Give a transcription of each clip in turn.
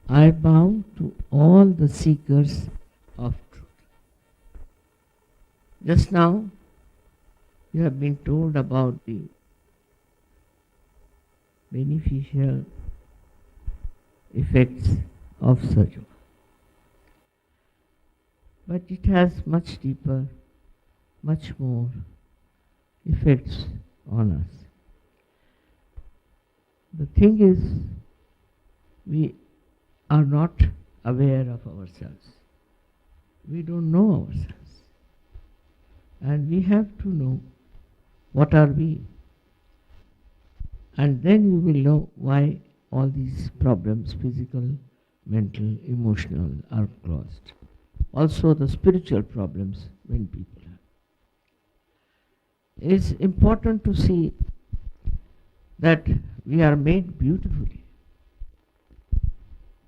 I bow to all the seekers of truth. Just now, you have been told about the beneficial effects of SahajaYoga. But it has much deeper, much more effects on us. The thing is, we are not aware of ourselves. We don't know ourselves. And we have to know what are we. And then you will know why all these problems, physical, mental, emotional, are caused. Also the spiritual problems when people have. It is important to see that we are made beautifully.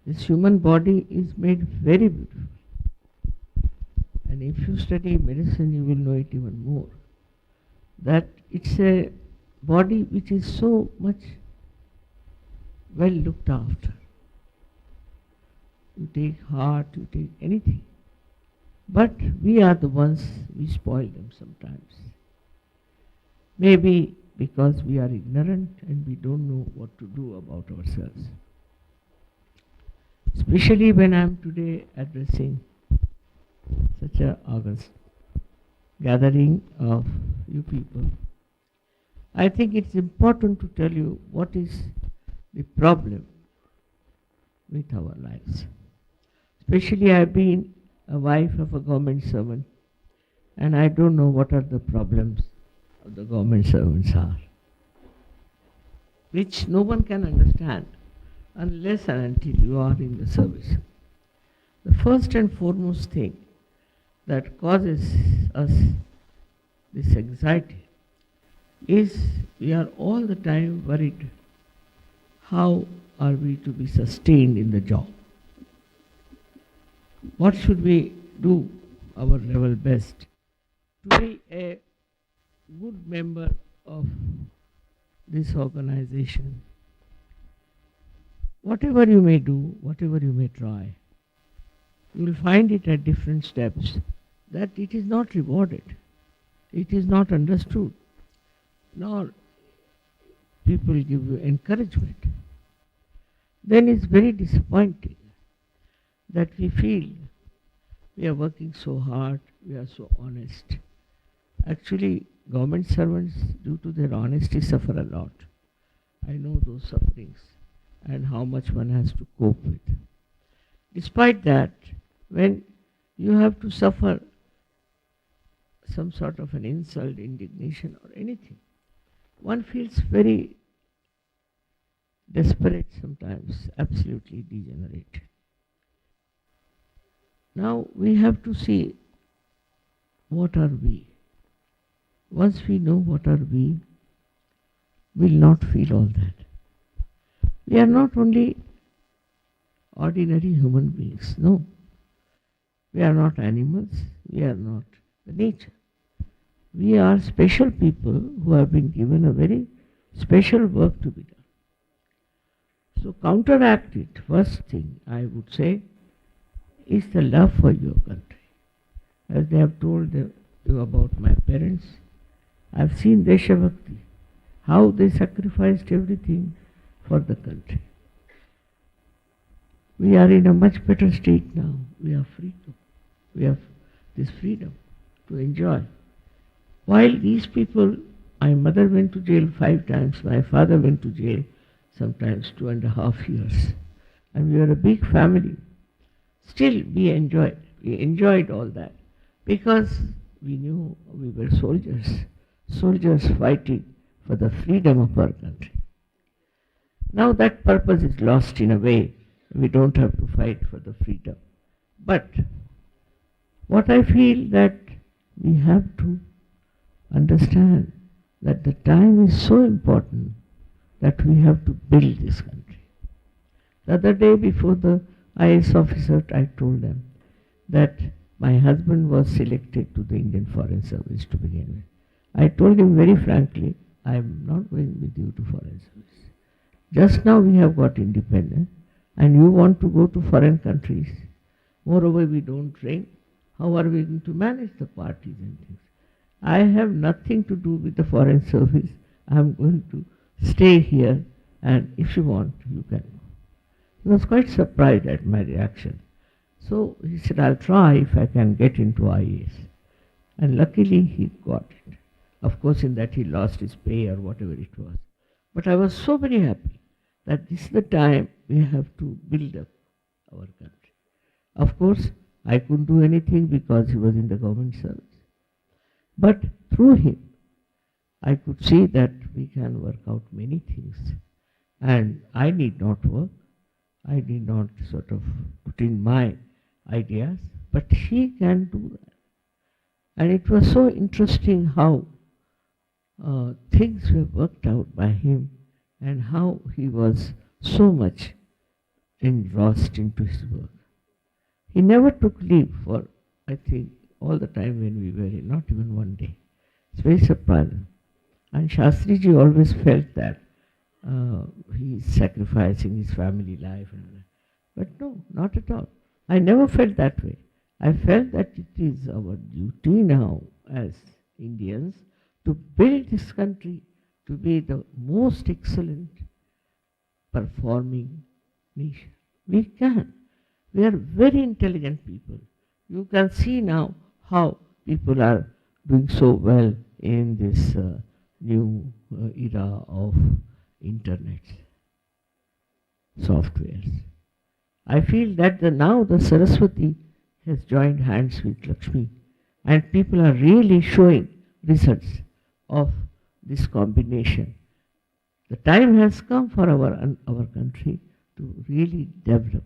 This human body is made very beautiful. And if you study medicine, you will know it even more. That it's a body which is so much well looked after. You take heart, you take anything. But we are the ones, we spoil them sometimes. Maybe because we are ignorant and we don't know what to do about ourselves. Especially when I am today addressing such a august gathering of you people, I think it's important to tell you what is the problem with our lives. Especially I have been a wife of a government servant, and I don't know what are the problems of the government servants are, which no one can understand unless and until you are in the service. The first and foremost thing that causes us this anxiety is we are all the time worried how are we to be sustained in the job. What should we do our level best to be a good member of this organization? Whatever you may do, whatever you may try, you will find it at different steps that it is not rewarded, it is not understood, nor people give you encouragement. Then it's very disappointing that we feel we are working so hard, we are so honest. Actually, government servants, due to their honesty, suffer a lot. I know those sufferings and how much one has to cope with. Despite that, when you have to suffer some sort of an insult, indignation or anything, one feels very desperate sometimes, absolutely degenerate. Now we have to see what are we. Once we know what are we, will not feel all that. We are not only ordinary human beings, no. We are not animals, we are not the nature. We are special people who have been given a very special work to be done. So counteract it. First thing I would say is the love for your country. As they have told you about my parents, I have seen Deshabhakti, how they sacrificed everything for the country. We are in a much better state now. We are free to. We have this freedom to enjoy. While these people, my mother went to jail 5 times, my father went to jail sometimes 2.5 years. And we were a big family. Still we enjoyed. We enjoyed all that because we knew we were soldiers. Soldiers fighting for the freedom of our country. Now that purpose is lost in a way. We don't have to fight for the freedom. But what I feel that we have to understand that the time is so important that we have to build this country. The other day before the IAS officer, I told them that my husband was selected to the Indian Foreign Service to begin with. I told him very frankly, I am not going with you to Foreign Service. Just now we have got independence. and you want to go to foreign countries. Moreover, we don't drink. How are we going to manage the parties and things? I have nothing to do with the foreign service. I am going to stay here, and if you want, you can go. He was quite surprised at my reaction. So he said, I'll try if I can get into IAS. And luckily he got it. Of course, in that he lost his pay or whatever it was. But I was so very happy that this is the time we have to build up our country. Of course, I couldn't do anything because he was in the government service. But through him, I could see that we can work out many things. And I need not work. I need not sort of put in my ideas, but he can do that. And it was so interesting how things were worked out by him and how he was so much engrossed into his work. He never took leave for, I think, all the time when we were here, not even one day. It's very surprising. And Shastriji always felt that he is sacrificing his family life. But no, not at all. I never felt that way. I felt that it is our duty now as Indians to build this country to be the most excellent performing nation. We can. We are very intelligent people. You can see now how people are doing so well in this new era of internet softwares. I feel that now the Saraswati has joined hands with Lakshmi, and people are really showing results of this combination. The time has come for our country to really develop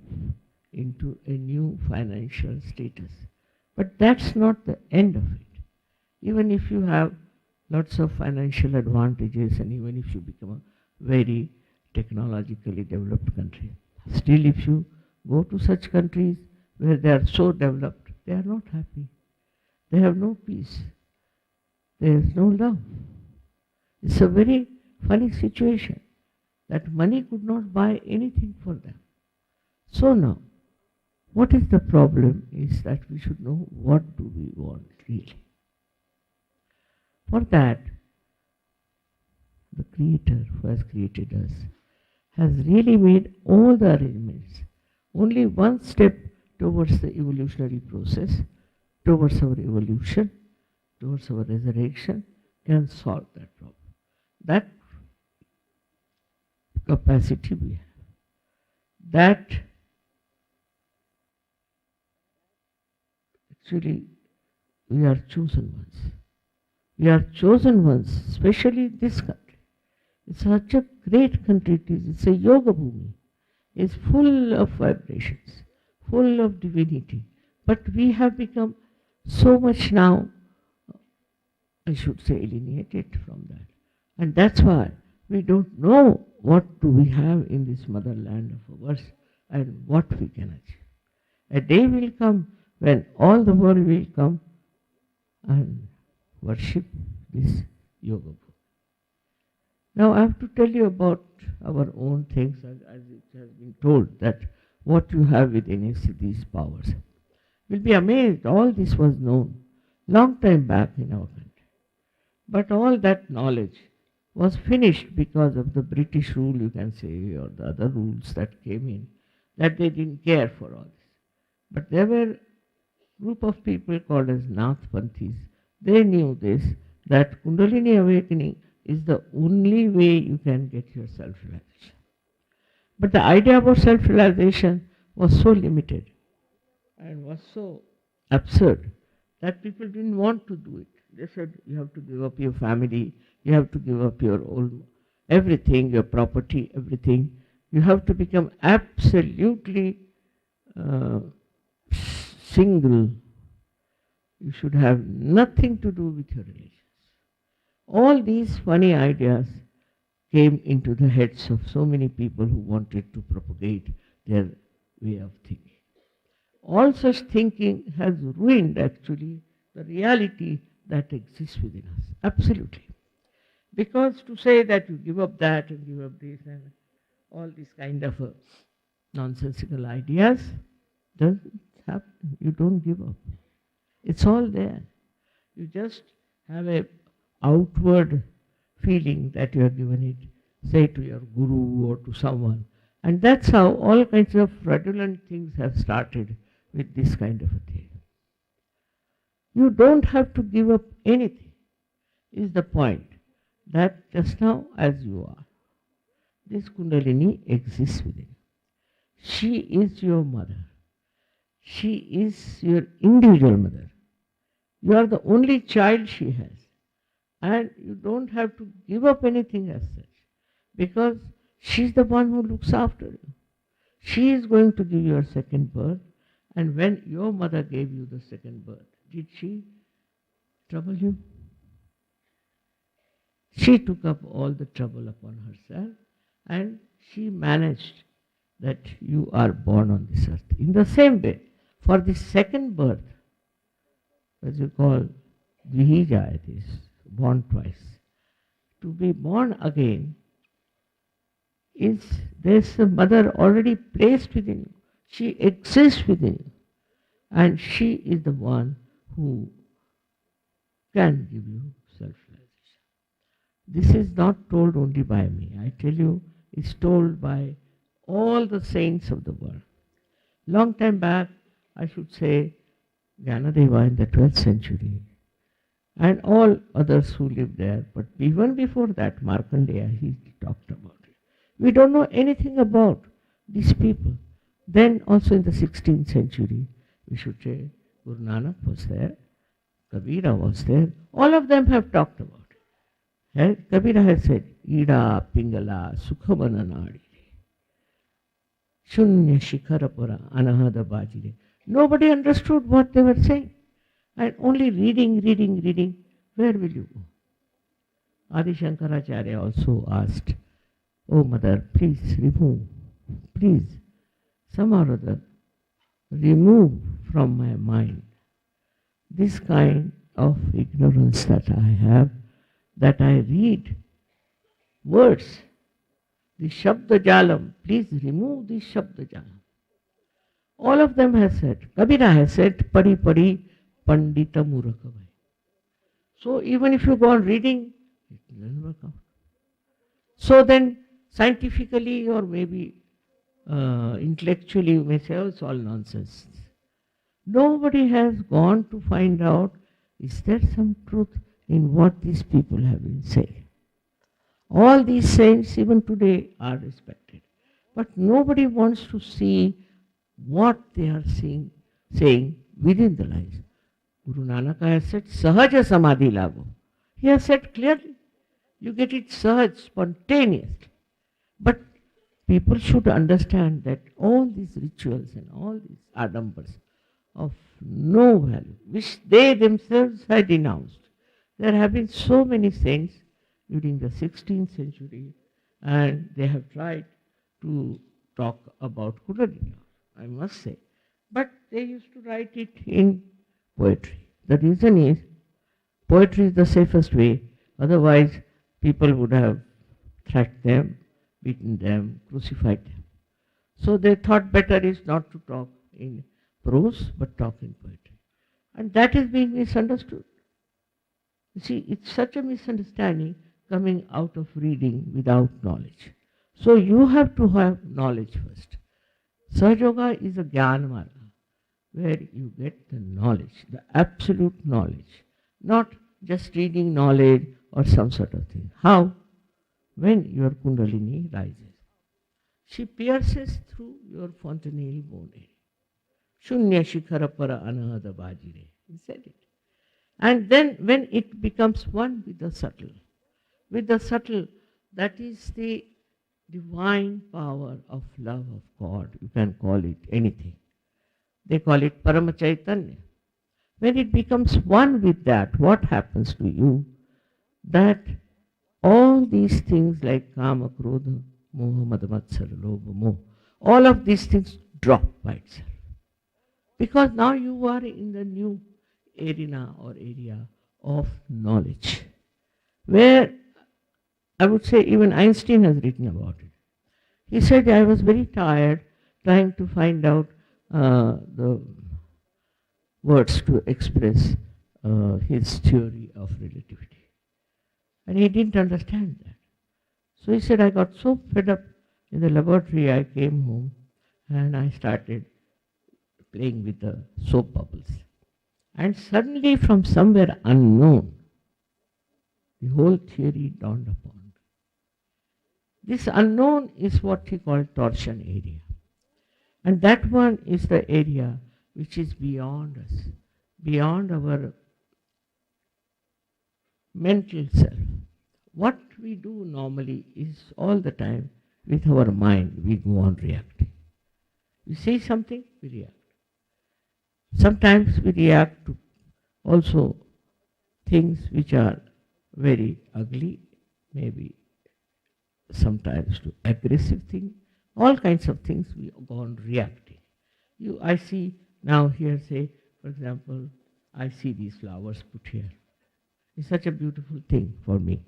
into a new financial status. But that's not the end of it. Even if you have lots of financial advantages and even if you become a very technologically developed country, still if you go to such countries where they are so developed, they are not happy. They have no peace. There is no love. It's a very funny situation that money could not buy anything for them. So now, what is the problem is that we should know what do we want really. For that, the Creator who has created us has really made all the arrangements. Only one step towards the evolutionary process, towards our evolution, towards our resurrection can solve that problem. That capacity we have. That actually we are chosen ones. We are chosen ones, especially this country. It's such a great country it is. It's a yoga bhumi. It's full of vibrations, full of divinity. But we have become so much now, I should say, alienated from that. And that's why we don't know what do we have in this motherland of ours and what we can achieve. A day will come when all the world will come and worship this yoga book. Now I have to tell you about our own things as it has been told that what you have within is these powers. You'll be amazed all this was known long time back in our country. But all that knowledge was finished because of the British rule, you can say, or the other rules that came in, that they didn't care for all this. But there were a group of people called as Nathpanthis. They knew this, that Kundalini awakening is the only way you can get your self-realization. But the idea about self-realization was so limited and was so absurd that people didn't want to do it. They said, you have to give up your family, you have to give up your own everything, your property, everything. You have to become absolutely single. You should have nothing to do with your religions. All these funny ideas came into the heads of so many people who wanted to propagate their way of thinking. All such thinking has ruined actually the reality that exists within us. Absolutely. Because to say that you give up that and give up this and all this kind of nonsensical ideas, doesn't happen. You don't give up. It's all there. You just have a outward feeling that you have given it, say to your guru or to someone. And that's how all kinds of fraudulent things have started with this kind of a thing. You don't have to give up anything, is the point. That just now as you are. This Kundalini exists within you. She is your mother. She is your individual mother. You are the only child she has. And you don't have to give up anything as such. Because she's the one who looks after you. She is going to give you a second birth. And when your mother gave you the second birth, did she trouble you? She took up all the trouble upon herself and she managed that you are born on this earth. In the same way, for the second birth, as you call Dvihija, it is born twice. To be born again is there's a mother already placed within you. She exists within you. And she is the one who can give you self-realization. This is not told only by me. I tell you, it's told by all the saints of the world. Long time back, I should say, Jnanadeva in the 12th century, and all others who lived there, but even before that, Markandeya, he talked about it. We don't know anything about these people. Then also in the 16th century, we should say, Guru Nanak was there, Kabira was there, all of them have talked about it. And Kabira has said, Ida Pingala Sukhamana Nadi, Shunya Shikharapura Anahada Bajire. Nobody understood what they were saying. And only reading, where will you go? Adi Shankaracharya also asked, Oh mother, please remove, please, somehow or other, remove from my mind this kind of ignorance that I have, that I read words, the Shabda Jalam, please remove the Shabda Jalam. All of them have said, Kabira has said, Pari Pari Pandita Murakavai. So even if you go on reading, it doesn't work out. So then scientifically or maybe intellectually you may say, oh, it's all nonsense. Nobody has gone to find out, is there some truth in what these people have been saying? All these saints even today are respected. But nobody wants to see what they are saying within the lives. Guru Nanak has said, Sahaja Samadhi Lago. He has said clearly, you get it sahaj, spontaneously. But people should understand that all these rituals and all these adambars of no value, which they themselves had denounced. There have been so many saints during the 16th century, and they have tried to talk about Kundalini, I must say. But they used to write it in poetry. The reason is, poetry is the safest way, otherwise people would have thrashed them, beaten them, crucified them. So they thought better is not to talk in prose, but talk in poetry. And that is being misunderstood. You see, it's such a misunderstanding coming out of reading without knowledge. So you have to have knowledge first. SahajaYoga is a Jnana Marga, where you get the knowledge, the absolute knowledge, not just reading knowledge or some sort of thing. How? When your Kundalini rises. She pierces through your fontanelle bone area. Shunya Shikharapara Anahada Bajire. He said it. And then when it becomes one with the subtle, that is the divine power of love of God. You can call it anything. They call it Paramachaitanya. When it becomes one with that, what happens to you? That all these things like Kama, Krodha, Moha, Mada, Matsara, Lobha, Moha, all of these things drop by itself. Because now you are in the new arena or area of knowledge, where I would say even Einstein has written about it. He said, I was very tired trying to find out the words to express his theory of relativity. And he didn't understand that. So he said, I got so fed up in the laboratory, I came home and I started playing with the soap bubbles. And suddenly, from somewhere unknown, the whole theory dawned upon me. This unknown is what he called torsion area. And that one is the area which is beyond us, beyond our mental self. What we do normally is all the time with our mind, we go on reacting. We say something, we react. Sometimes we react to also things which are very ugly, maybe sometimes to aggressive things, all kinds of things we go on reacting. I see now here, say, for example, I see these flowers put here. It's such a beautiful thing for me.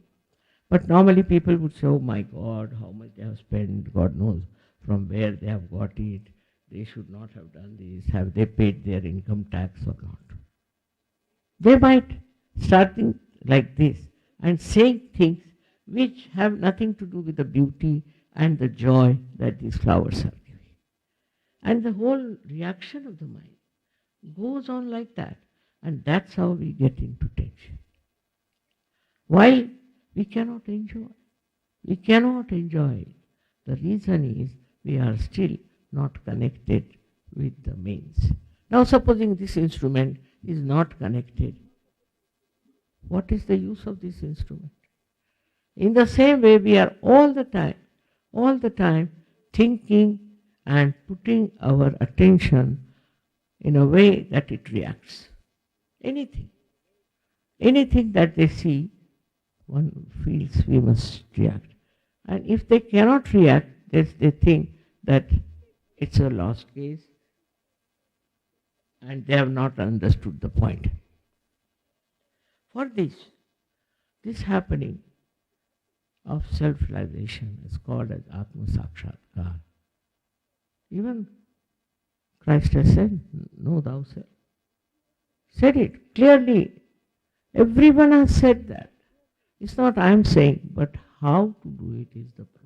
But normally people would say, oh my God, how much they have spent, God knows from where they have got it. They should not have done this. Have they paid their income tax or not? They might starting like this and saying things which have nothing to do with the beauty and the joy that these flowers are giving. And the whole reaction of the mind goes on like that. And that's how we get into tension. Why we cannot enjoy? We cannot enjoy. The reason is we are still not connected with the means. Now supposing this instrument is not connected, what is the use of this instrument? In the same way we are all the time thinking and putting our attention in a way that it reacts. Anything that they see, one feels we must react. And if they cannot react, they think that it's a lost case and they have not understood the point. For this happening of self-realization is called as Atma Sakshatkar. Even Christ has said, know thou self. Said it clearly. Everyone has said that. It's not I am saying, but how to do it is the problem.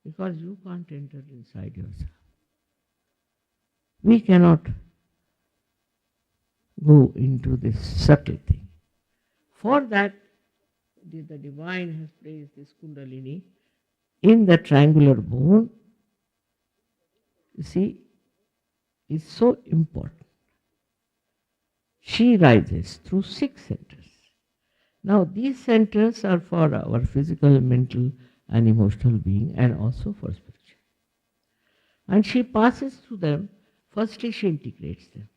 Because you can't enter inside yourself. We cannot go into this subtle thing. For that, the divine has placed this Kundalini in the triangular bone. You see, it's so important. She rises through 6 centers. Now these centers are for our physical, mental and emotional being and also for spiritual. And she passes through them. Firstly, she integrates them.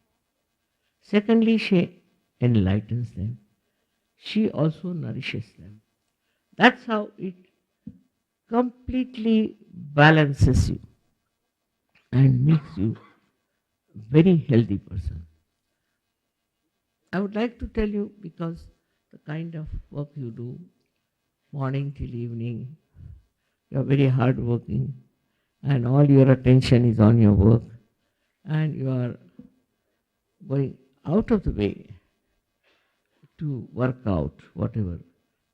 Secondly, she enlightens them. She also nourishes them. That's how it completely balances you and makes you a very healthy person. I would like to tell you, because the kind of work you do, morning till evening, you are very hard working and all your attention is on your work and you are going out of the way to work out whatever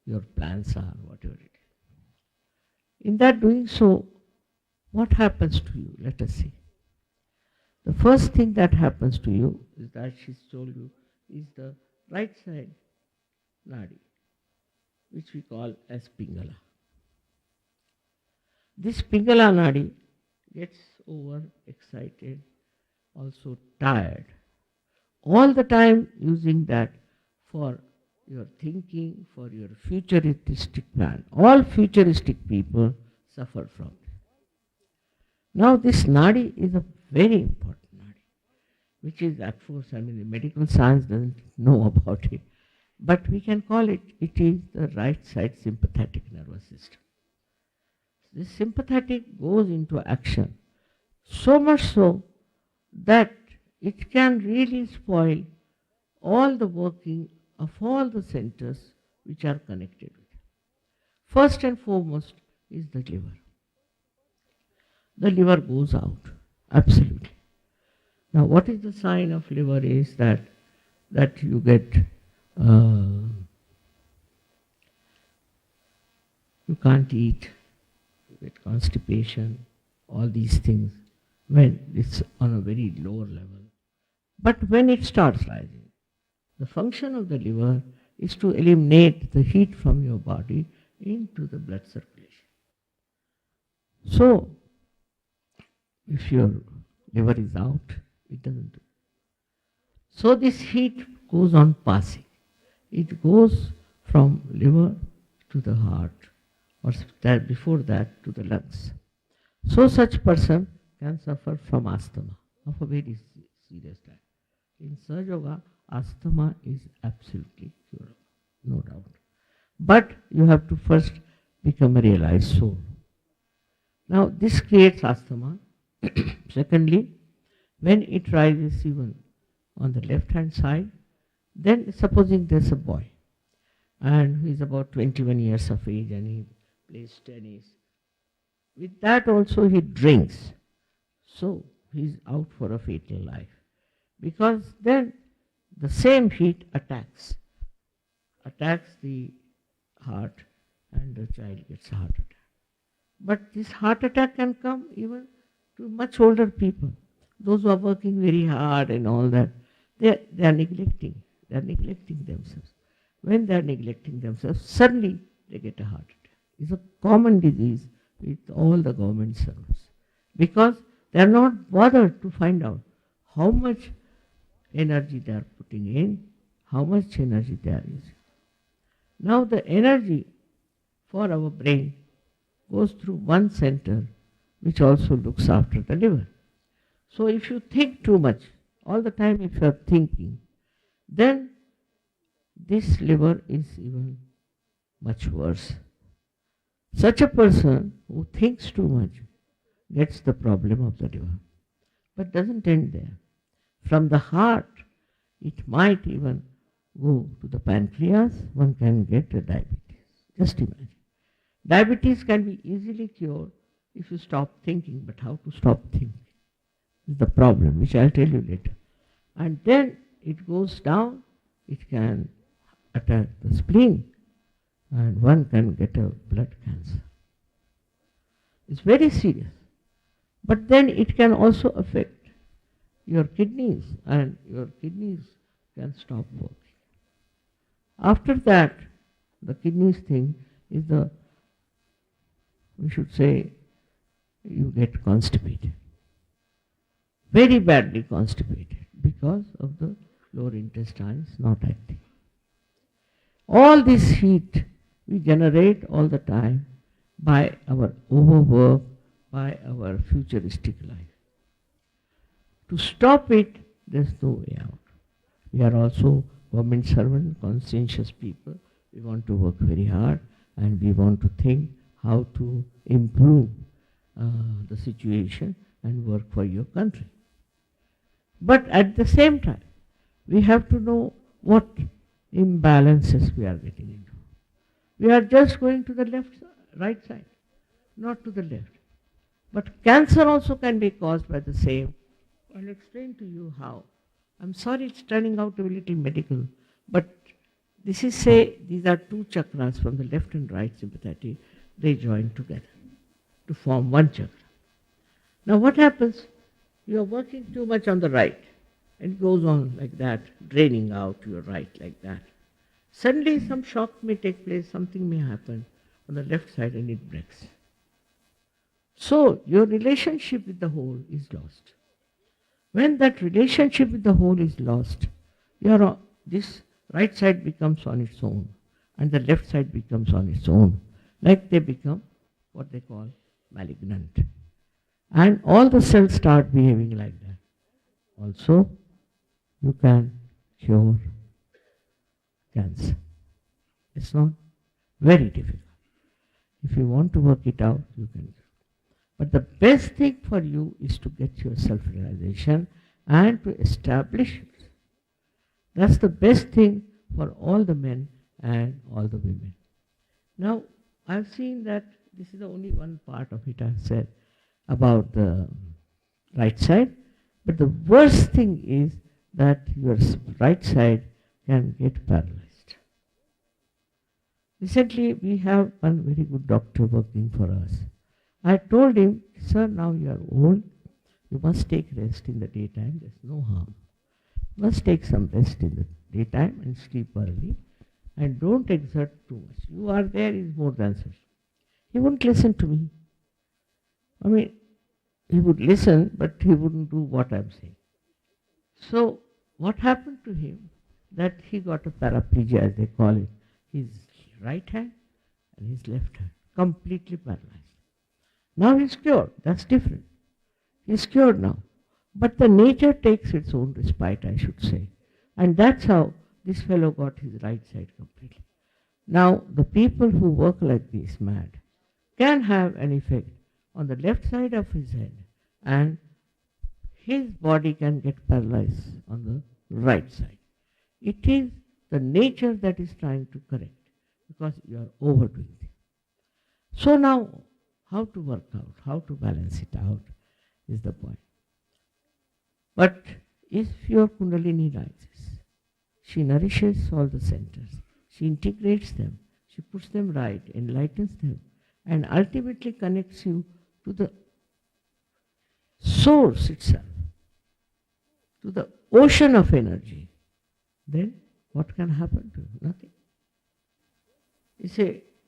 your plans are, whatever it is. In that doing so, what happens to you? Let us see. The first thing that happens to you is that she's told you is the right side nadi, which we call as Pingala. This Pingala nadi gets overexcited, also tired, all the time using that for your thinking, for your futuristic plan. All futuristic people suffer from it. Now this nadi is a very important nadi, which is at first, the medical science doesn't know about it, but we can call it is the right side sympathetic nervous system. This sympathetic goes into action, so much so that it can really spoil all the working of all the centers which are connected with it. First and foremost is the liver. the liver goes out. Absolutely. Now, what is the sign of liver is that you get you can't eat, you get constipation, all these things when it's on a very lower level. But when it starts rising, the function of the liver is to eliminate the heat from your body into the blood circulation. So, if your liver is out, it doesn't do. So this heat goes on passing. It goes from liver to the heart, or before that to the lungs. So such person can suffer from asthma of a very serious type. In SahajaYoga, asthma is absolutely curable, no doubt. But you have to first become a realized soul. Now this creates asthma. Secondly, when it rises even on the left hand side, then supposing there's a boy and he's about 21 years of age and he plays tennis. With that also he drinks. So he's out for a fatal life. Because then the same heat attacks the heart and the child gets a heart attack. But this heart attack can come even to much older people. Those who are working very hard and all that, they are neglecting themselves. When they are neglecting themselves, suddenly they get a heart attack. It's a common disease with all the government servants. Because they are not bothered to find out how much energy they are putting in, how much energy they are using. Now the energy for our brain goes through one center which also looks after the liver. So if you think too much, all the time if you are thinking, then this liver is even much worse. Such a person who thinks too much gets the problem of the liver, but doesn't end there. From the heart, it might even go to the pancreas, one can get a diabetes. Just imagine. Diabetes can be easily cured if you stop thinking, but how to stop thinking is the problem, which I'll tell you later. And then it goes down, it can attack the spleen, and one can get a blood cancer. It's very serious. But then it can also affect your kidneys, and your kidneys can stop working. After that, the kidneys thing is we should say, you get constipated. Very badly constipated because of the lower intestines not acting. All this heat we generate all the time by our overwork, by our futuristic life. To stop it, there's no way out. We are also government servant, conscientious people. We want to work very hard and we want to think how to improve the situation and work for your country. But at the same time, we have to know what imbalances we are getting into. We are just going to the right side, not to the left. But cancer also can be caused by the same. I'll explain to you how. I'm sorry it's turning out to be a little medical, but this is these are two chakras from the left and right sympathetic, they join together to form one chakra. Now what happens? You are working too much on the right, and it goes on like that, draining out your right like that. Suddenly some shock may take place, something may happen on the left side and it breaks. So your relationship with the whole is lost. When that relationship with the whole is lost, this right side becomes on its own and the left side becomes on its own. Like they become what they call malignant. And all the cells start behaving like that. Also, you can cure cancer. It's not very difficult. If you want to work it out, you can. But the best thing for you is to get your self-realization and to establish it. That's the best thing for all the men and all the women. Now, I've seen that this is only one part of it I've said. about the right side. But the worst thing is that your right side can get paralyzed. Recently, we have one very good doctor working for us. I told him, sir, now you are old, you must take rest in the daytime, there's no harm. You must take some rest in the daytime and sleep early and don't exert too much. You are there is more than sufficient. He wouldn't listen to me. I mean, he would listen, but he wouldn't do what I'm saying. So, what happened to him? That he got a paraplegia, as they call it. His right hand and his left hand, completely paralyzed. Now he's cured. That's different. He's cured now. But the nature takes its own respite, I should say. And that's how this fellow got his right side completely. Now, the people who work like this mad can have an effect on the left side of his head, and his body can get paralyzed on the right side. It is the nature that is trying to correct, because you are overdoing it. So now, how to work out, how to balance it out is the point. But if your Kundalini rises, she nourishes all the centers, she integrates them, she puts them right, enlightens them, and ultimately connects you to the source itself, to the ocean of energy. Then what can happen to you? Nothing.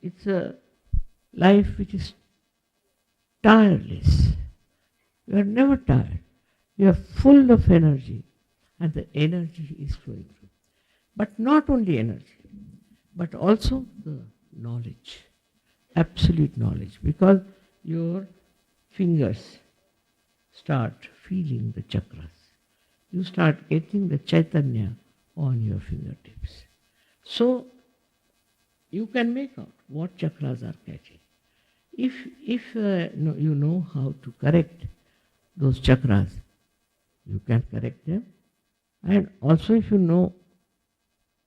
It's a life which is tireless. You are never tired. You are full of energy, and the energy is flowing through. But not only energy, but also the knowledge, absolute knowledge, because your fingers start feeling the chakras. You start getting the Chaitanya on your fingertips. So you can make out what chakras are catching. If you know how to correct those chakras, you can correct them. And also if you know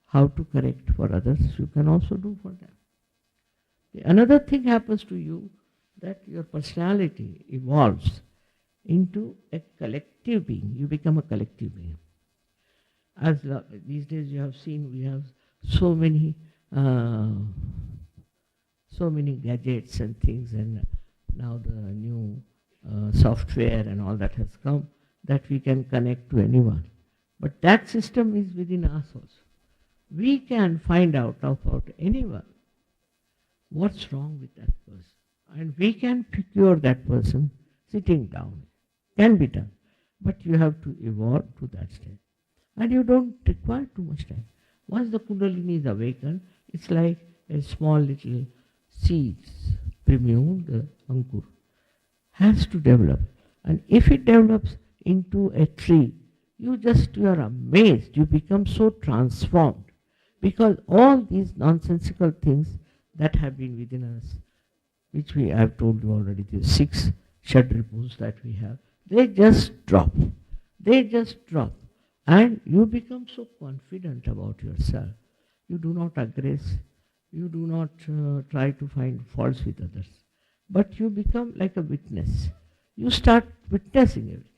how to correct for others, you can also do for them. Another thing happens to you, that your personality evolves into a collective being. You become a collective being. As these days you have seen, we have so many gadgets and things, and now the new software and all that has come, that we can connect to anyone. But that system is within us also. We can find out about anyone what's wrong with that person, and we can cure that person sitting down. Can be done, but you have to evolve to that state, and you don't require too much time. Once the Kundalini is awakened, it's like a small little seeds, primune, the ankur, has to develop. And if it develops into a tree, you are amazed. You become so transformed, because all these nonsensical things that have been within us, which I have told you already, the 6 Shadripus that we have, they just drop. They just drop. And you become so confident about yourself. You do not aggress. You do not try to find faults with others. But you become like a witness. You start witnessing everything.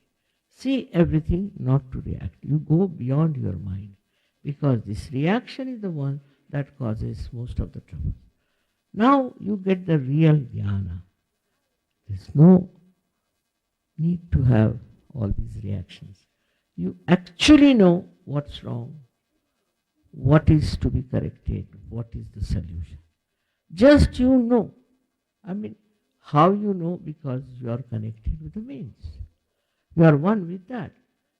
See everything, not to react. You go beyond your mind, because this reaction is the one that causes most of the trouble. Now you get the real jnana. There's no need to have all these reactions. You actually know what's wrong, what is to be corrected, what is the solution. Just you know. I mean, how you know? Because you are connected with the means. You are one with that.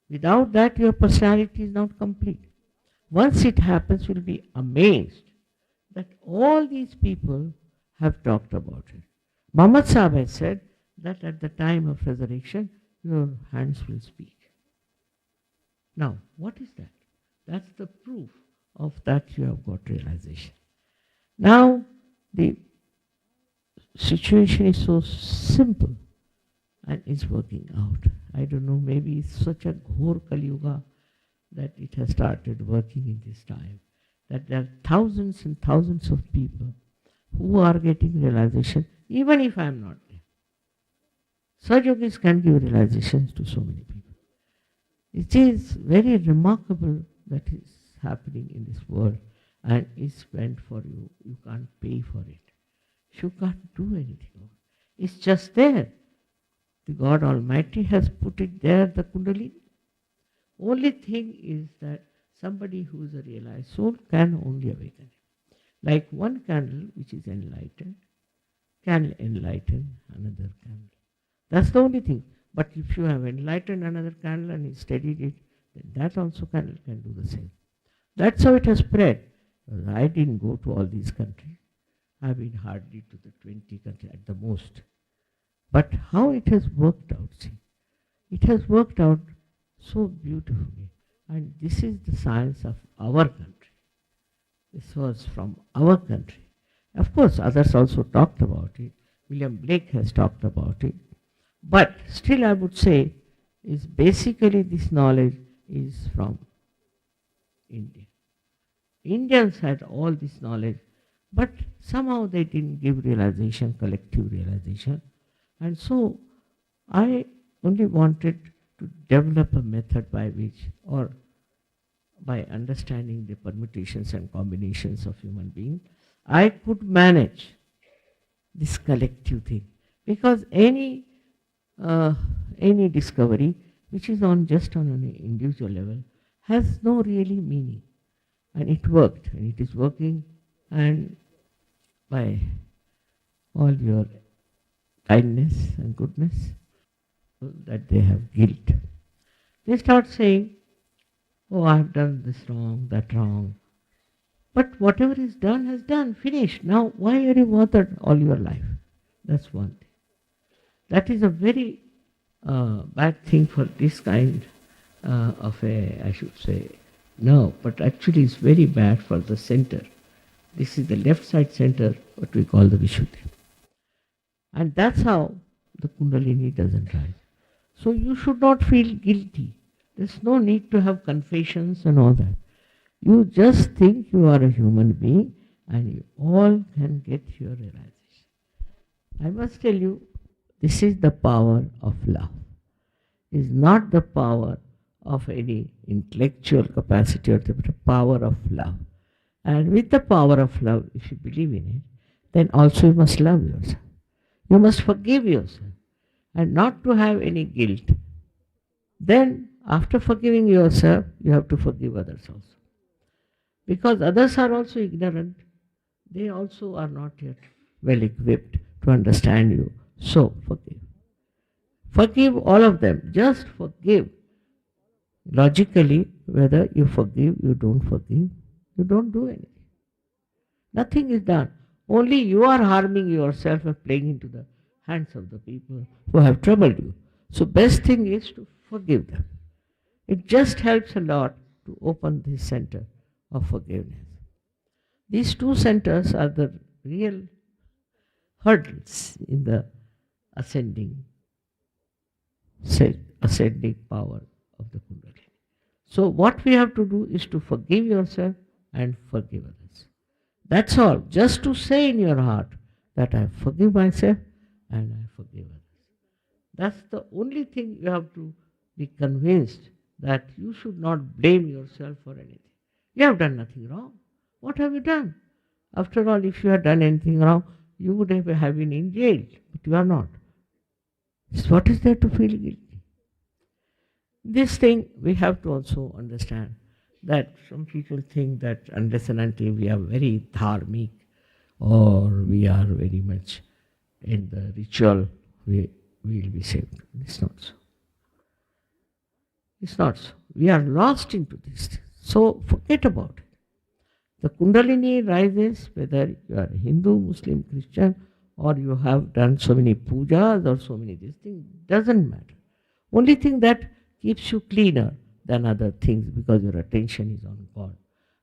Without that, your personality is not complete. Once it happens, you'll be amazed that all these people have talked about it. Muhammad Sahib has said that at the time of resurrection, your hands will speak. Now, what is that? That's the proof of that you have got realization. Now, the situation is so simple and it's working out. I don't know, maybe it's such a ghor Kali Yuga that it has started working in this time, that there are thousands and thousands of people who are getting realization, even if I am not there. Sahaja can give realizations to so many people. It is very remarkable that is happening in this world and is meant for you. You can't pay for it. You can't do anything. It's just there. The God Almighty has put it there, the Kundalini. Only thing is that somebody who is a realized soul can only awaken it. Like one candle which is enlightened can enlighten another candle. That's the only thing. But if you have enlightened another candle and steadied it, then that also candle can do the same. That's how it has spread. I didn't go to all these countries. I've been hardly to the 20 countries at the most. But how it has worked out, see, it has worked out so beautifully. And this is the science of our country. This was from our country. Of course, others also talked about it. William Blake has talked about it. But still I would say is basically this knowledge is from India. Indians had all this knowledge, but somehow they didn't give realization, collective realization. And so I only wanted to develop a method by which, or by understanding the permutations and combinations of human beings, I could manage this collective thing. Because any discovery which is on just on an individual level has no really meaning. And it worked, and it is working, and by all your kindness and goodness, that they have guilt. They start saying, oh, I have done this wrong, that wrong. But whatever is done has done, finished. Now, why are you bothered all your life? That's one thing. That is a very bad thing for this kind of a, I should say, no, but actually it's very bad for the center. This is the left side center, what we call the Vishuddhi. And that's how the Kundalini doesn't rise. So you should not feel guilty. There's no need to have confessions and all that. You just think you are a human being and you all can get your realization. I must tell you, this is the power of love. It is not the power of any intellectual capacity or the power of love. And with the power of love, if you believe in it, then also you must love yourself. You must forgive yourself and not to have any guilt. Then, after forgiving yourself, you have to forgive others also. Because others are also ignorant. They also are not yet well equipped to understand you. So, forgive. Forgive all of them. Just forgive. Logically, whether you forgive, you don't forgive, you don't do anything. Nothing is done. Only you are harming yourself and playing into the hands of the people who have troubled you. So best thing is to forgive them. It just helps a lot to open this center of forgiveness. These two centers are the real hurdles in the ascending power of the Kundalini. So what we have to do is to forgive yourself and forgive others. That's all. Just to say in your heart that I forgive myself and I forgive others. That's the only thing you have to be convinced, that you should not blame yourself for anything. You have done nothing wrong. What have you done? After all, if you had done anything wrong, you would have been in jail, but you are not. So what is there to feel guilty? This thing we have to also understand, that some people think that unless and until we are very dharmic or we are very much in the ritual, we will be saved. It's not so. It's not so. We are lost into this. So forget about it. The Kundalini rises whether you are Hindu, Muslim, Christian, or you have done so many pujas or so many these things, doesn't matter. Only thing that keeps you cleaner than other things, because your attention is on God.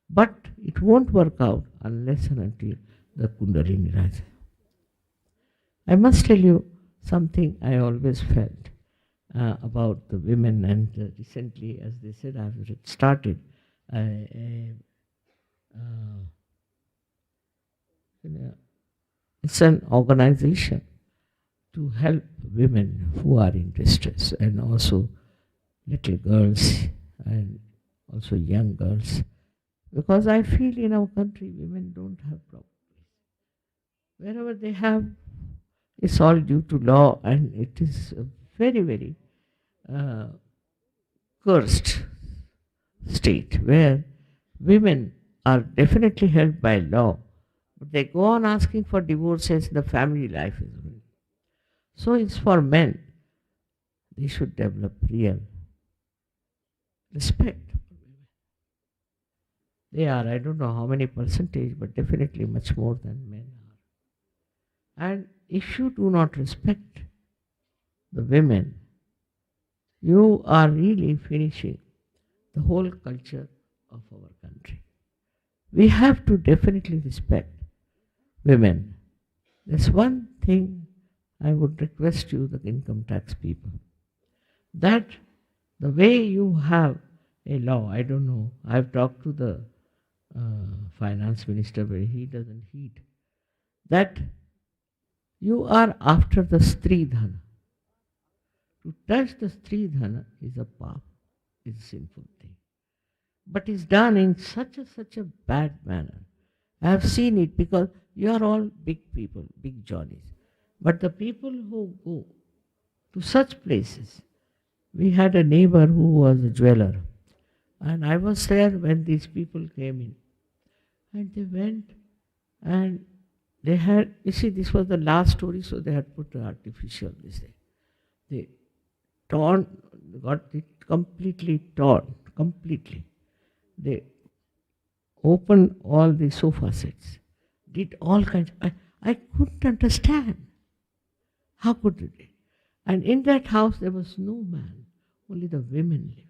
But it won't work out unless and until the Kundalini rises. I must tell you something I always felt about the women, and recently, as they said, I have started it's an organization to help women who are in distress, and also little girls and also young girls, because I feel in our country women don't have proper place. Wherever they have, it's all due to law, and it is a very, very uh, cursed state where women are definitely held by law, but they go on asking for divorces. The family life is ruined. So it's for men. They should develop real respect. They are, I don't know how many percentage, but definitely much more than men are. And if you do not respect the women, you are really finishing the whole culture of our country. We have to definitely respect women. There's one thing I would request you, the income tax people, that the way you have a law, I don't know, I've talked to the finance minister, but he doesn't heed, that you are after the Stridhana. To touch the Stridhana is a path, is a sinful thing. But it's done in such a bad manner. I have seen it because you are all big people, big Johnnies. But the people who go to such places, we had a neighbor who was a jeweler, and I was there when these people came in. And they went and they had, you see, this was the last story, so they had put the artificial this thing. They torn, got it completely torn, completely. They opened all the sofa sets, did all kinds. I couldn't understand. How could they? And in that house there was no man, only the women living.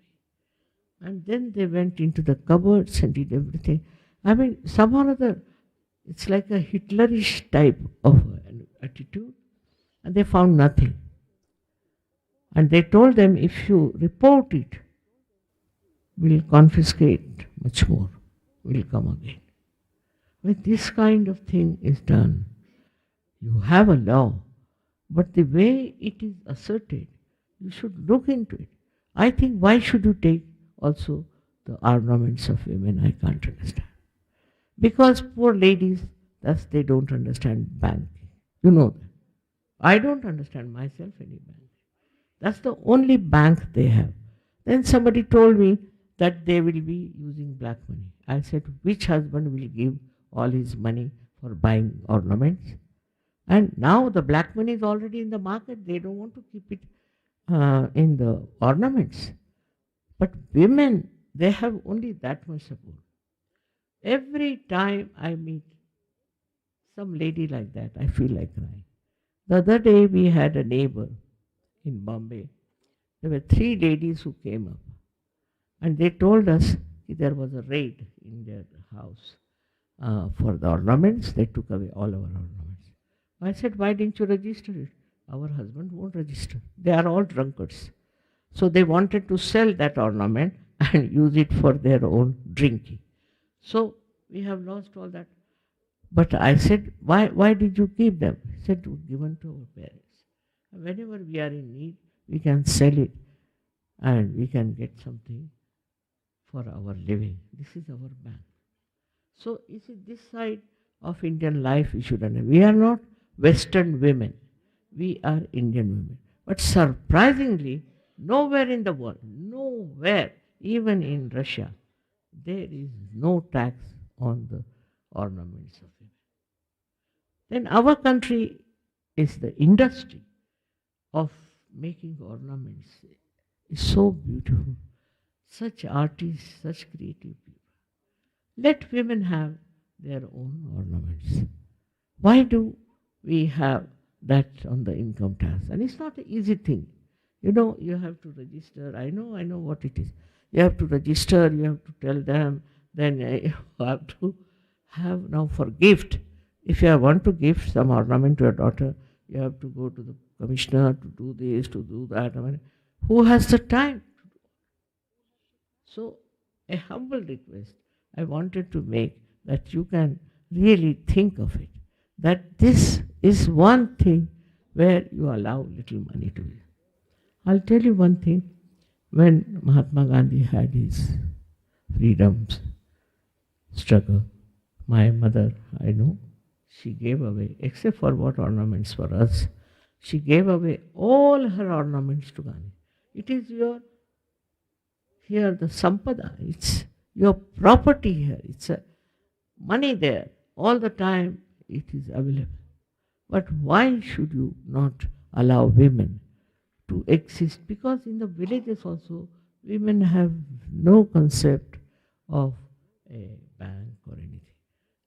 And then they went into the cupboards and did everything. I mean, somehow or other, it's like a Hitlerish type of an attitude. And they found nothing. And they told them, if you report it, we'll confiscate much more. We'll come again. When this kind of thing is done, you have a law, but the way it is asserted, you should look into it. I think, why should you take also the ornaments of women? I can't understand. Because poor ladies, thus they don't understand banking. You know that. I don't understand myself any bank. That's the only bank they have. Then somebody told me that they will be using black money. I said, which husband will give all his money for buying ornaments? And now the black money is already in the market. They don't want to keep it in the ornaments. But women, they have only that much support. Every time I meet some lady like that, I feel like crying. The other day we had a neighbor in Bombay. There were three ladies who came up and they told us there was a raid in their house for the ornaments. They took away all our ornaments. I said, why didn't you register it? Our husband won't register. They are all drunkards. So they wanted to sell that ornament and use it for their own drinking. So we have lost all that. But I said, why did you keep them? He said, given to our parents. Whenever we are in need, we can sell it and we can get something for our living. This is our bank. So you see, this side of Indian life we should understand. We are not Western women. We are Indian women. But surprisingly, nowhere in the world, nowhere, even in Russia, there is no tax on the ornaments of women. Then our country is the industry of making ornaments. It's so beautiful. Such artists, such creative people. Let women have their own ornaments. Why do we have that on the income tax? And it's not an easy thing. You know, you have to register. I know what it is. You have to register, you have to tell them, then you have to have now for gift. If you want to give some ornament to your daughter, you have to go to the commissioner to do this, to do that. I mean, who has the time? So, a humble request I wanted to make, that you can really think of it, that this is one thing where you allow little money to be. I'll tell you one thing. When Mahatma Gandhi had his freedoms struggle, my mother, I know, she gave away, except for what ornaments for us, she gave away all her ornaments to Gandhi. It is your, here the sampada, it's your property here, it's a money there. All the time it is available. But why should you not allow women to exist? Because in the villages also, women have no concept of a bank or anything.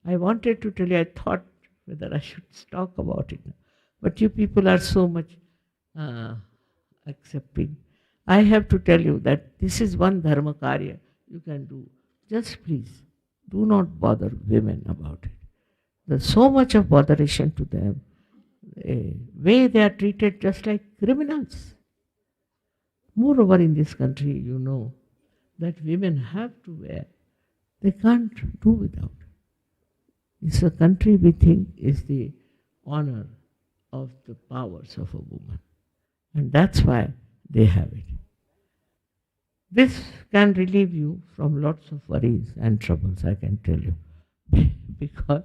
I wanted to tell you, I thought whether I should talk about it now. But you people are so much uh, accepting. I have to tell you that this is one dharma karya you can do. Just please, do not bother women about it. There's so much of botheration to them. A way they are treated just like criminals. Moreover, in this country, you know that women have to wear. They can't do without. It's a country we think is the honor of the powers of a woman. And that's why they have it. This can relieve you from lots of worries and troubles, I can tell you. Because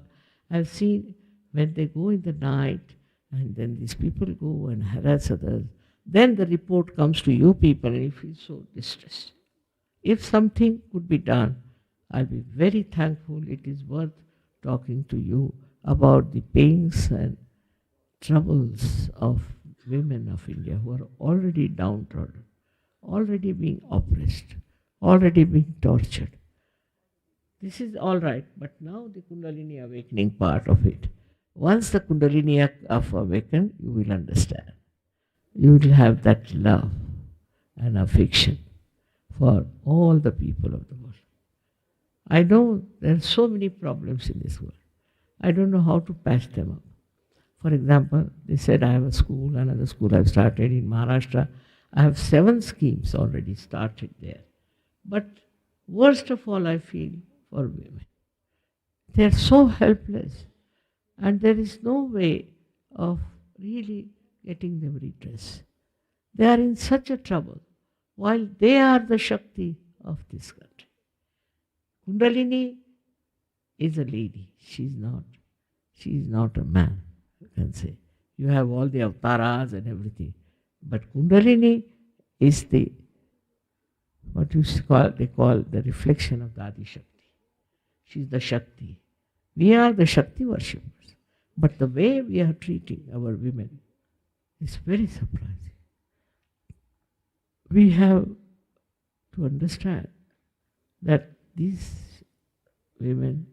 I've seen when they go in the night and then these people go and harass others, then the report comes to you people and you feel so distressed. If something could be done, I'll be very thankful. It is worth talking to you about the pains and troubles of women of India who are already downtrodden, already being oppressed, already being tortured. This is all right, but now the Kundalini awakening part of it. Once the Kundalini of awaken, you will understand. You will have that love and affection for all the people of the world. I know there are so many problems in this world. I don't know how to patch them up. For example, they said I have a school, another school I've started in Maharashtra. I have 7 schemes already started there. But worst of all, I feel for women. They are so helpless and there is no way of really getting them redress. They are in such a trouble while they are the Shakti of this country. Kundalini is a lady. She's not. She is not a man, you can say. You have all the avtaras and everything. But Kundalini is the, what you call, they call the reflection of the Adi Shakti. She's the Shakti. We are the Shakti worshippers. But the way we are treating our women is very surprising. We have to understand that these women,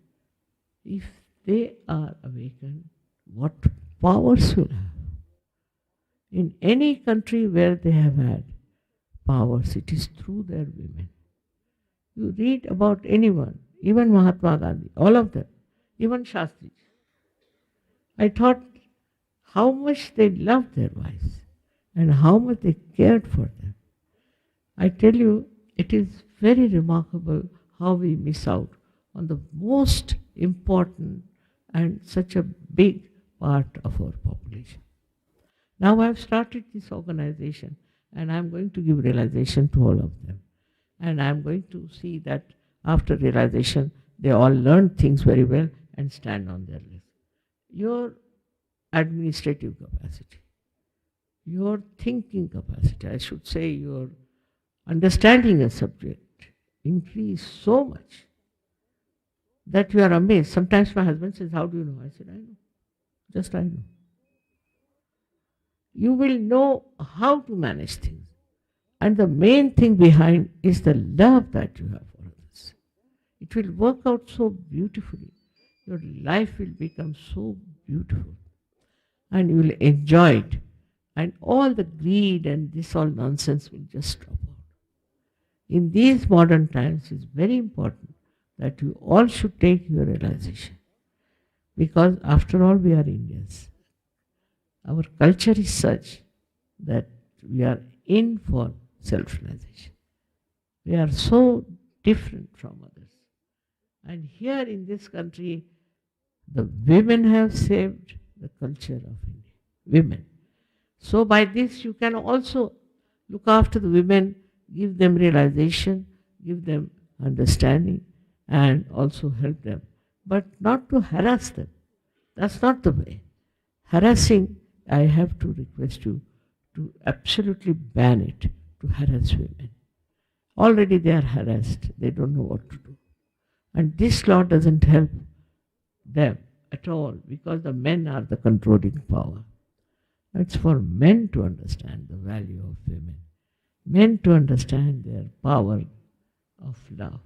if they are awakened, what powers will have. In any country where they have had powers, it is through their women. You read about anyone, even Mahatma Gandhi, all of them, even Shastri. I thought how much they loved their wives and how much they cared for them. I tell you, it is very remarkable how we miss out on the most important and such a big part of our population. Now I have started this organization and I am going to give realization to all of them. And I am going to see that after realization, they all learn things very well and stand on their legs. Your administrative capacity, your thinking capacity, I should say your understanding a subject increase so much that you are amazed. Sometimes my husband says, how do you know? I said, I know. Just I know. You will know how to manage things. And the main thing behind is the love that you have for others. It will work out so beautifully. Your life will become so beautiful. And you will enjoy it. And all the greed and this all nonsense will just drop out. In these modern times, it's very important that you all should take your realization. Because after all, we are Indians. Our culture is such that we are in for self-realization. We are so different from others. And here in this country, the women have saved the culture of India. Women. So by this you can also look after the women, give them realization, give them understanding, and also help them. But not to harass them. That's not the way. Harassing, I have to request you to absolutely ban it, to harass women. Already they are harassed, they don't know what to do. And this law doesn't help them at all because the men are the controlling power. It's for men to understand the value of women, men to understand their power of love,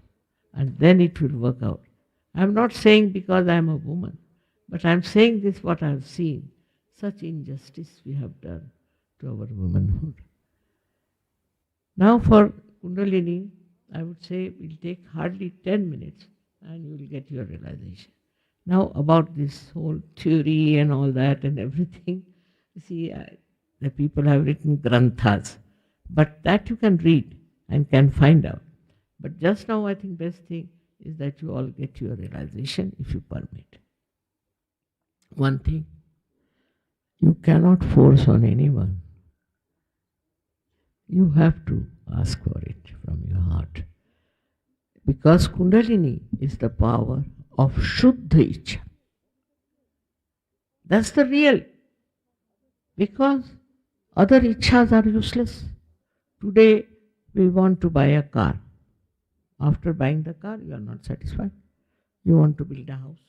and then it will work out. I'm not saying because I'm a woman, but I'm saying this what I've seen. Such injustice we have done to our womanhood. Now for Kundalini, I would say it will take hardly 10 minutes and you will get your realization. Now about this whole theory and all that and everything, you see, the people have written granthas, but that you can read and can find out. But just now I think best thing is that you all get your realization if you permit. One thing, you cannot force on anyone. You have to ask for it from your heart. Because Kundalini is the power of Shuddha Ichha. That's the real. Because other Ichhas are useless. Today we want to buy a car. After buying the car, you are not satisfied. You want to build a house.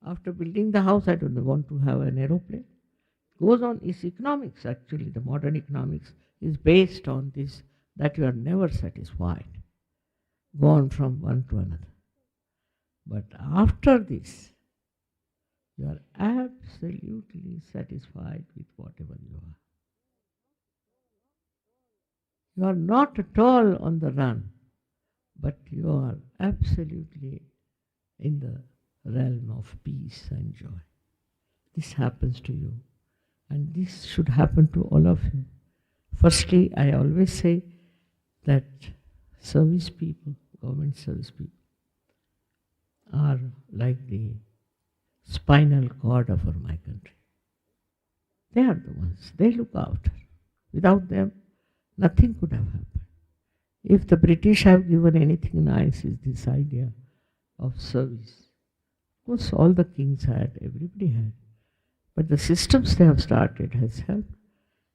After building the house, I don't want to have an aeroplane. Goes on, is economics actually. The modern economics is based on this, that you are never satisfied. Go on from one to another. But after this, you are absolutely satisfied with whatever you are. You are not at all on the run, but you are absolutely in the realm of peace and joy. This happens to you, and this should happen to all of you. Firstly, I always say that service people, government service people, are like the spinal cord of my country. They are the ones, they look after. Without them, nothing could have happened. If the British have given anything nice, is this idea of service. Of course, all the kings had, everybody had. But the systems they have started has helped.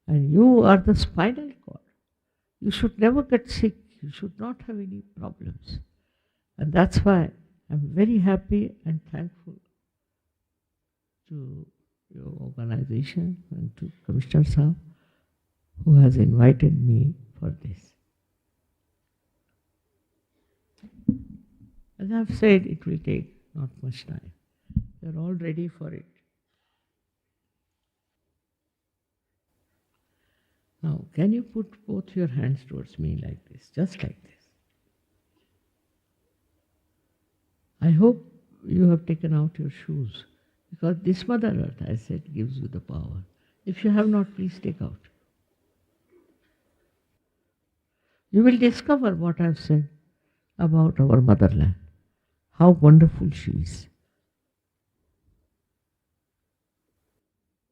And you are the spinal cord. You should never get sick. You should not have any problems. And that's why I'm very happy and thankful to your organization and to Commissioner Saab, who has invited me for this. As I've said, it will take not much time. You're all ready for it. Now, can you put both your hands towards me like this, just like this? I hope you have taken out your shoes, because this Mother Earth, I said, gives you the power. If you have not, please take out. You will discover what I've said about our motherland, how wonderful she is.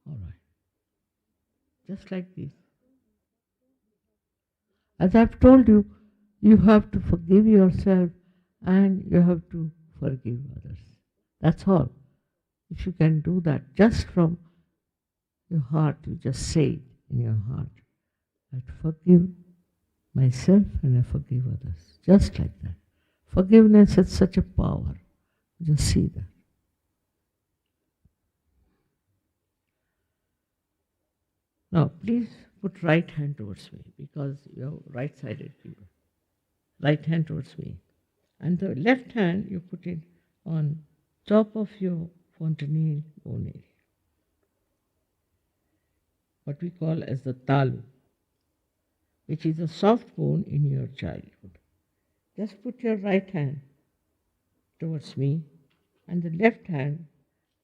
All right. Just like this. As I've told you, you have to forgive yourself and you have to forgive others. That's all. If you can do that just from your heart, you just say it in your heart. I forgive myself and I forgive others. Just like that. Forgiveness has such a power. Just see that. Now, please put right hand towards me, because you're right-sided people. Right hand towards me. And the left hand, you put it on top of your fontanelle bone area. What we call as the talu, which is a soft bone in your childhood. Just put your right hand towards me, and the left hand,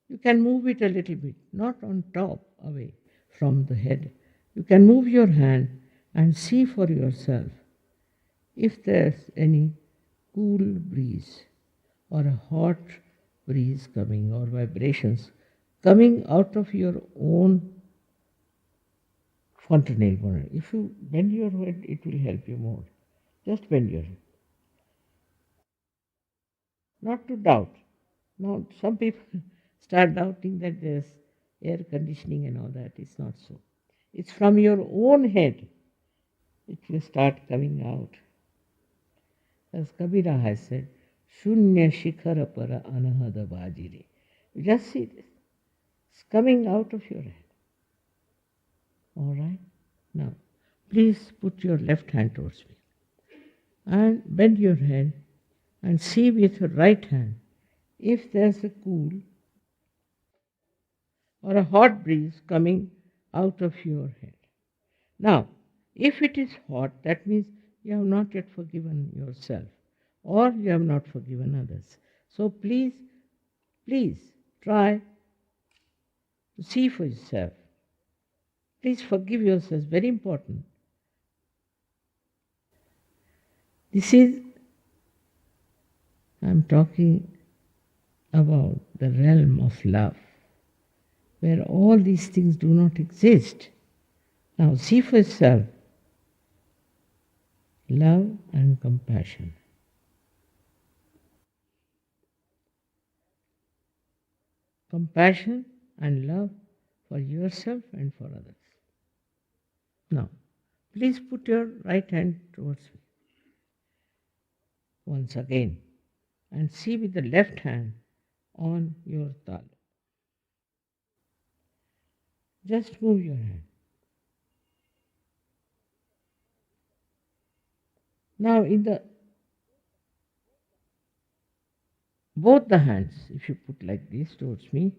you can move it a little bit, not on top, away from the head. You can move your hand and see for yourself if there's any cool breeze or a hot breeze coming or vibrations coming out of your own fontanel bone. If you bend your head, it will help you more. Just bend your head. Not to doubt. Now, some people start doubting that there's air conditioning and all that. It's not so. It's from your own head. It will start coming out. As Kabira has said, Shunya Shikhara Para Anahada Bajire. You just see this. It's coming out of your head. All right? Now, please put your left hand towards me. And bend your head and see with your right hand if there's a cool or a hot breeze coming out of your head. Now, if it is hot, that means you have not yet forgiven yourself or you have not forgiven others. So please try to see for yourself. Please forgive yourself, very important. I'm talking about the realm of love, where all these things do not exist. Now see for yourself love and compassion. Compassion and love for yourself and for others. Now, please put your right hand towards me once again and see with the left hand on your talu. Just move your hand. Now in both the hands, if you put like this towards me,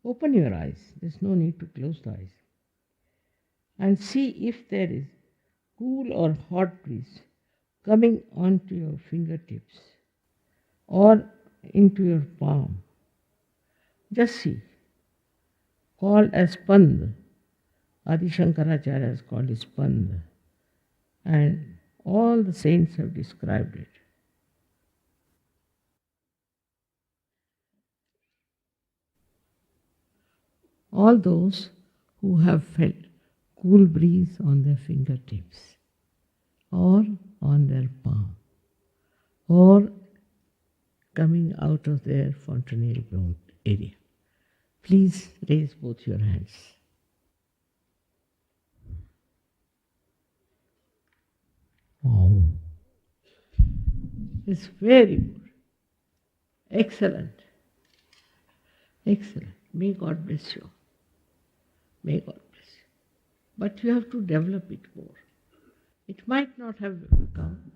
open your eyes. There's no need to close the eyes. And see if there is cool or hot breeze coming onto your fingertips or into your palm. Just see. Called as Pand. Adi Shankaracharya has called it Pand. And all the saints have described it. All those who have felt cool breeze on their fingertips or on their palm or coming out of their fontanel bone area. Please raise both your hands. Oh, it's very good. Excellent. Excellent. May God bless you. May God bless you. But you have to develop it more. It might not have come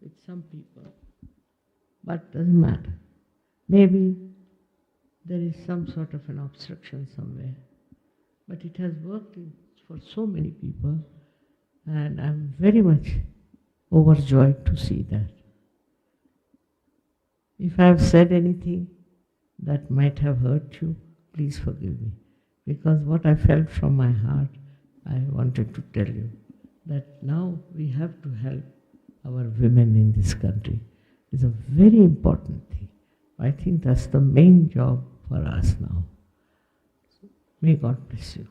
with some people, but doesn't matter. Maybe there is some sort of an obstruction somewhere. But it has worked for so many people, and I'm very much overjoyed to see that. If I have said anything that might have hurt you, please forgive me. Because what I felt from my heart, I wanted to tell you that now we have to help our women in this country. It's a very important thing. I think that's the main job for us now. So, may God bless you.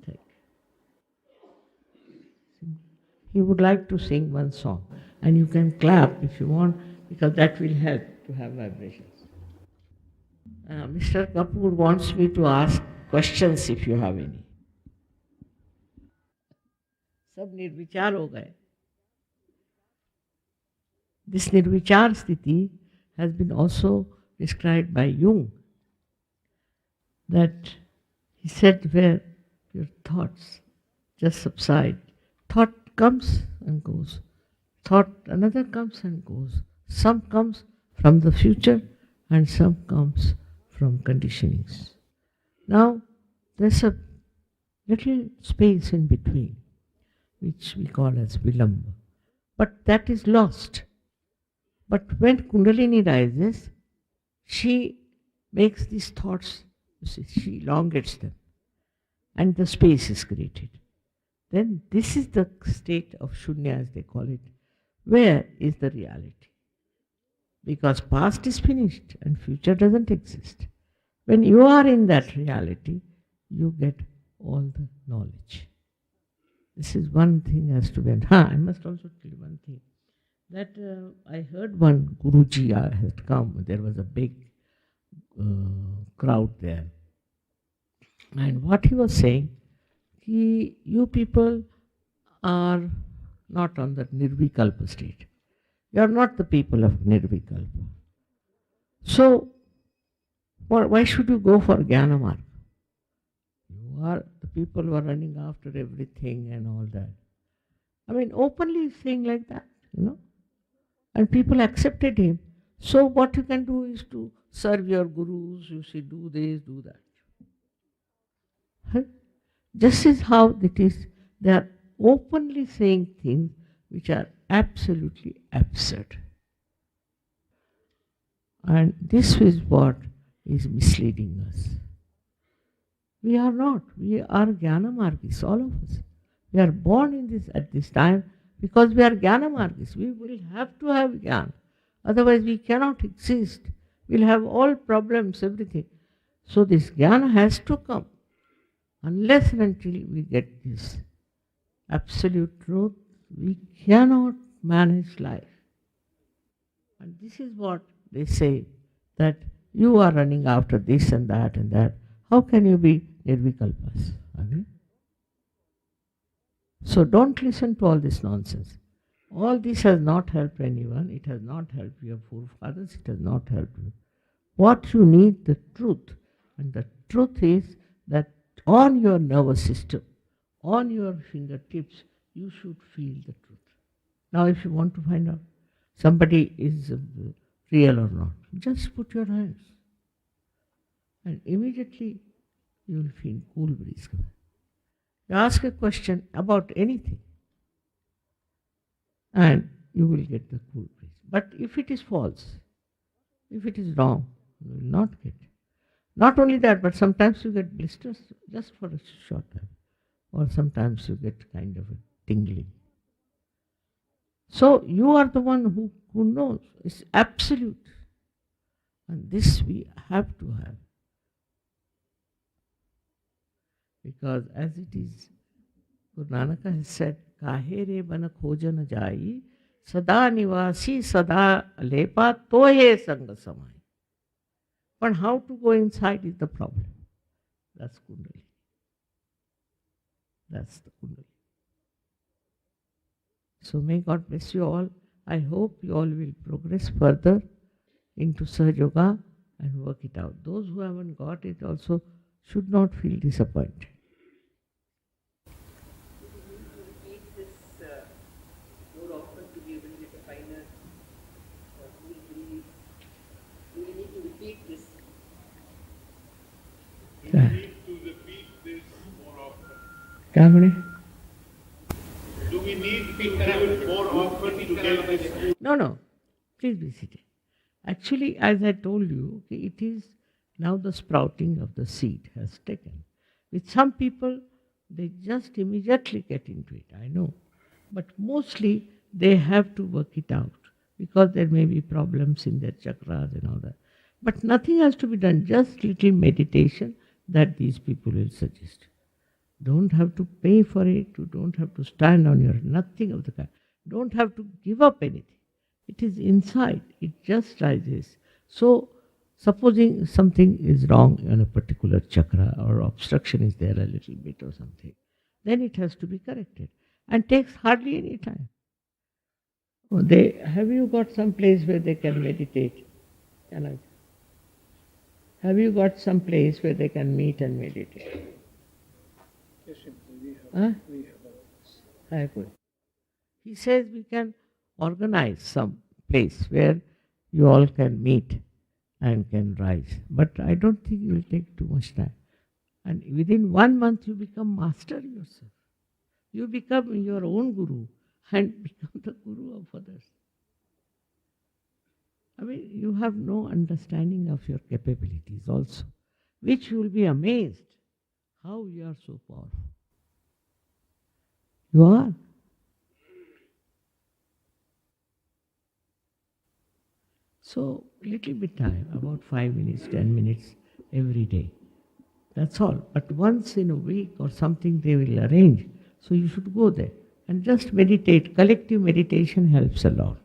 Thank you. He would like to sing one song, and you can clap if you want, because that will help to have vibrations. Mr. Kapoor wants me to ask questions if you have any. सब निर्विचार हो गए. This nirvichar sthiti has been also described by Jung, that he said where your thoughts just subside. Thought comes and goes. Thought another comes and goes. Some comes from the future and some comes from conditionings. Now there's a little space in between, which we call as vilamba. But that is lost. But when Kundalini rises, she makes these thoughts, you see, she elongates them, and the space is created. Then this is the state of Shunya, as they call it. Where is the reality? Because past is finished and future doesn't exist. When you are in that reality, you get all the knowledge. This is one thing has to be. I must also tell you one thing. That I heard one Guruji had come. There was a big crowd there. And what he was saying, you people are not on the Nirvikalpa state. You are not the people of Nirvikalpa. So, why should you go for Jnana Marg? You are the people who are running after everything and all that. I mean, openly saying like that, And people accepted him. So, what you can do is to serve your gurus, you see, do this, do that. Huh? This is how it is. They are openly saying things which are absolutely absurd. And this is what is misleading us. We are not. We are Jnana Margis, all of us. We are born in this at this time because we are Jnana Margis. We will have to have Jnana. Otherwise we cannot exist. We'll have all problems, everything. So this Jnana has to come. Unless and until we get this absolute truth, we cannot manage life. And this is what they say, that you are running after this and that and that. How can you be Nirvikalpas? So don't listen to all this nonsense. All this has not helped anyone. It has not helped your forefathers. It has not helped you. What you need, the truth. And the truth is that on your nervous system, on your fingertips, you should feel the truth. Now if you want to find out somebody is real or not, just put your hands. And immediately you will feel cool breeze coming. You ask a question about anything and you will get the cool breeze. But if it is false, if it is wrong, you will not get. Not only that, but sometimes you get blisters just for a short time. Or sometimes you get kind of a tingling. So you are the one who knows. It's absolute. And this we have to have. Because as it is, Guru Nanak has said, Kahe re ban khojan jai, sada nivasi sada lepa tohe sang samai. But how to go inside is the problem. That's Kundalini. That's the Kundalini. So may God bless you all. I hope you all will progress further into SahajaYoga and work it out. Those who haven't got it also should not feel disappointed. Repeat this more often to be able to get a finer cool breeze. Do we need to repeat this? We need to repeat this more often. क्या बोले? Do we need to do it more often to get this? No. Please be seated. Actually, as I told you, it is now the sprouting of the seed has taken. With some people, they just immediately get into it, I know. But mostly, they have to work it out because there may be problems in their chakras and all that. But nothing has to be done, just little meditation that these people will suggest. Don't have to pay for it, you don't have to stand on your, nothing of the kind. Don't have to give up anything. It is inside, it just rises. So, supposing something is wrong in a particular chakra or obstruction is there a little bit or something, then it has to be corrected and takes hardly any time. Have you got some place where they can meditate? Have you got some place where they can meet and meditate? Yes, we have. I agree. He says we can organize some place where you all can meet and can rise. But I don't think it will take too much time. And within 1 month you become master yourself. You become your own guru and become the guru of others. I mean, you have no understanding of your capabilities also, which you will be amazed how you are so powerful. You are. So, little bit time, about 5 minutes, 10 minutes every day. That's all. But once in a week or something they will arrange. So you should go there and just meditate. Collective meditation helps a lot.